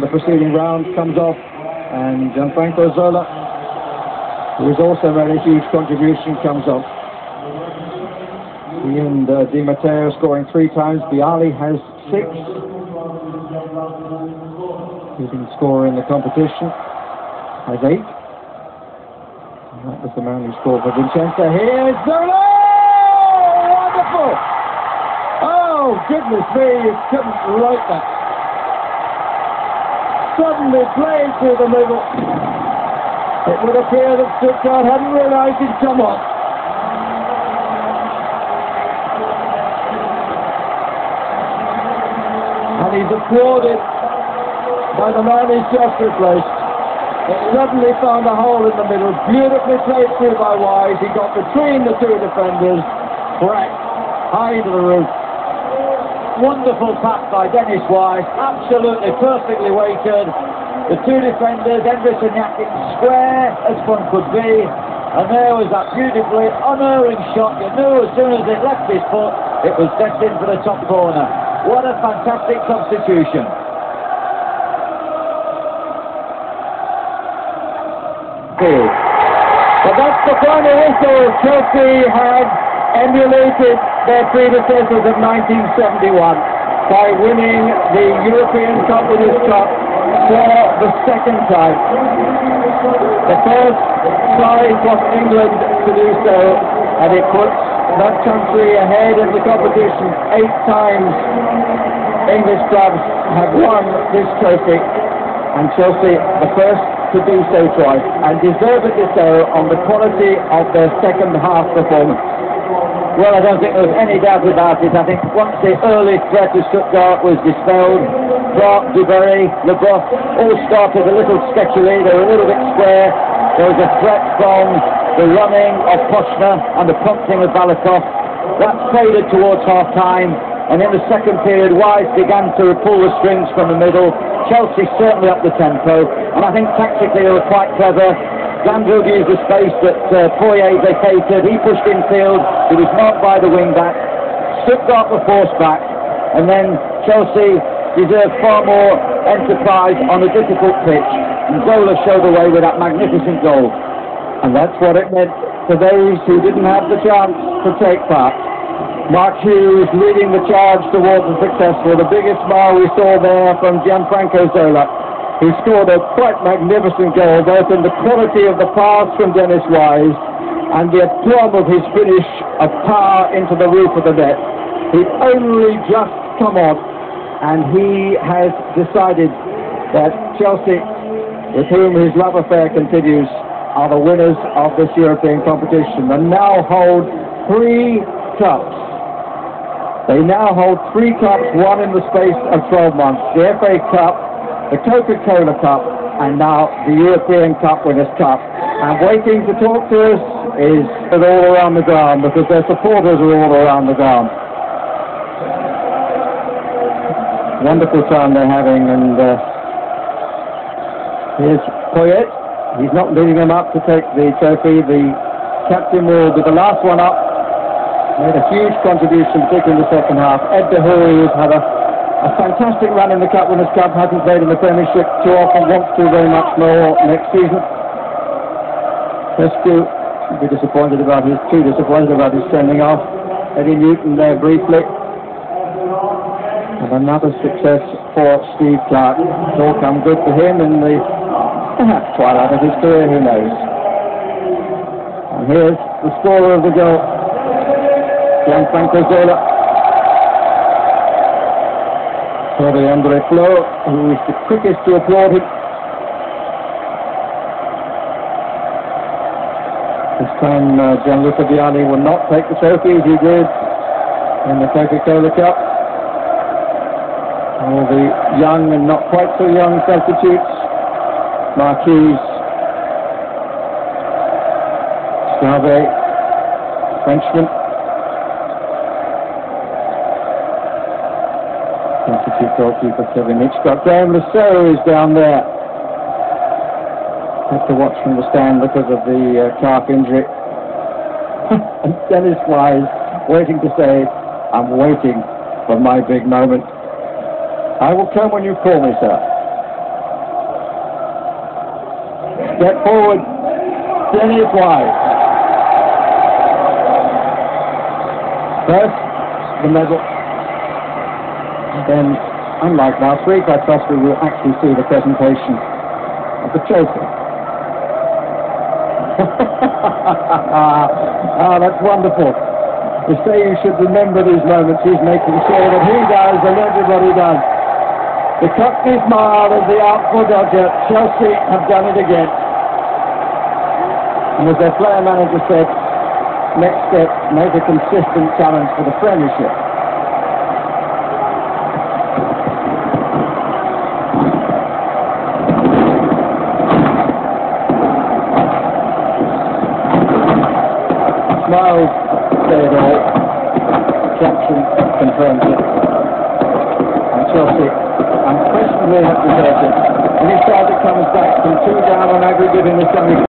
The preceding round comes off, and Gianfranco Zola, who is also a very huge contribution, comes off. He and Di Matteo scoring 3 times. Bialy has 6. Leading scorer in the competition has 8. And that was the man who scored for Vincenza. Here's Zola! Wonderful! Oh, goodness me, you couldn't write that. Suddenly playing through the middle. It would appear that Stuggart hadn't realised he'd come on. And he's applauded by the man he's just replaced. It suddenly found a hole in the middle, beautifully played through by Wise. He got between the 2 defenders, cracked high to the roof. Wonderful pass by Dennis Wise, absolutely perfectly weighted. The 2 defenders, Endrich and Yakin, square as one could be. And there was that beautifully unerring shot. You knew as soon as it left his foot, it was destined for the top corner. What a fantastic substitution. But that's the final whistle. Chelsea have emulated their predecessors of 1971 by winning the European Cup Winners' Cup for the 2nd time. The first side was England to do so, and it puts that country ahead in the competition. 8 times English clubs have won this trophy, and Chelsea the first to do so twice, and deservedly so on the quality of their second half performance. Well, I don't think there was any doubt about it. I think once the early threat to Stuttgart was dispelled, Clark, Duberry, Leboeuf all started a little sketchily. They were a little bit square. There was a threat from the running of Pochner and the prompting of Balikov. That faded towards half-time, and in the second period, Wise began to pull the strings from the middle. Chelsea certainly up the tempo, and I think tactically they were quite clever. Glanville used the space that Poirier vacated. He pushed infield. He was marked by the wing-back. Stuttgart were forced back, and then Chelsea deserved far more enterprise on a difficult pitch, and Zola showed the way with that magnificent goal. And that's what it meant for those who didn't have the chance to take part. Mark Hughes leading the charge towards the successful. The biggest smile we saw there from Gianfranco Zola. He scored a quite magnificent goal, both in the quality of the pass from Dennis Wise and the aplomb of his finish of power into the roof of the net. He'd only just come on, and he has decided that Chelsea, with whom his love affair continues, are the winners of this European competition and now hold 3 cups. They now hold 3 cups, one in the space of 12 months. The FA Cup, the Coca-Cola Cup, and now the European Cup Winners' Cup. And waiting to talk to us is all around the ground, because their supporters are all around the ground. Wonderful time they're having, and here's Poyet. He's not leading them up to take the trophy. The captain will be the last one up. Made a huge contribution, particularly in the second half. Ed De Hoey, who's had a fantastic run in the Cup Winners' Cup, hasn't played in the Premiership too often, wants to very much more next season. Pescu will be too disappointed about his sending off. Eddie Newton there briefly. And another success for Steve Clark. It's all come good for him in the perhaps twilight of his career, who knows. And here's the scorer of the goal, Gianfranco Zola. For the Andre Flo, who is the quickest to applaud him. This time Gianluca Vialli will not take the trophy as he did in the Coca-Cola Cup. All the young and not quite so young substitutes. Marquise, Stave, Frenchman. Substitute goalkeeper Kevin Hitchcock. Graham Lasso is down there. Had to watch from the stand because of the calf injury. And Dennis Wise waiting to say, I'm waiting for my big moment. I will come when you call me, sir. Step forward. Finish wide. First, the medal. And then, unlike last week, I trust we will actually see the presentation of the trophy. Ah, that's wonderful. They say you should remember these moments. He's making sure that he does and everybody does. The Cockney smile as the Artful Dodger. Chelsea have done it again. And as their player manager said, next step, make a consistent challenge for the Premiership. Smiles say it all. Jackson confirms it. And Chelsea unquestionably have deserved it. Any side that comes back from 2 down on aggregate in the semi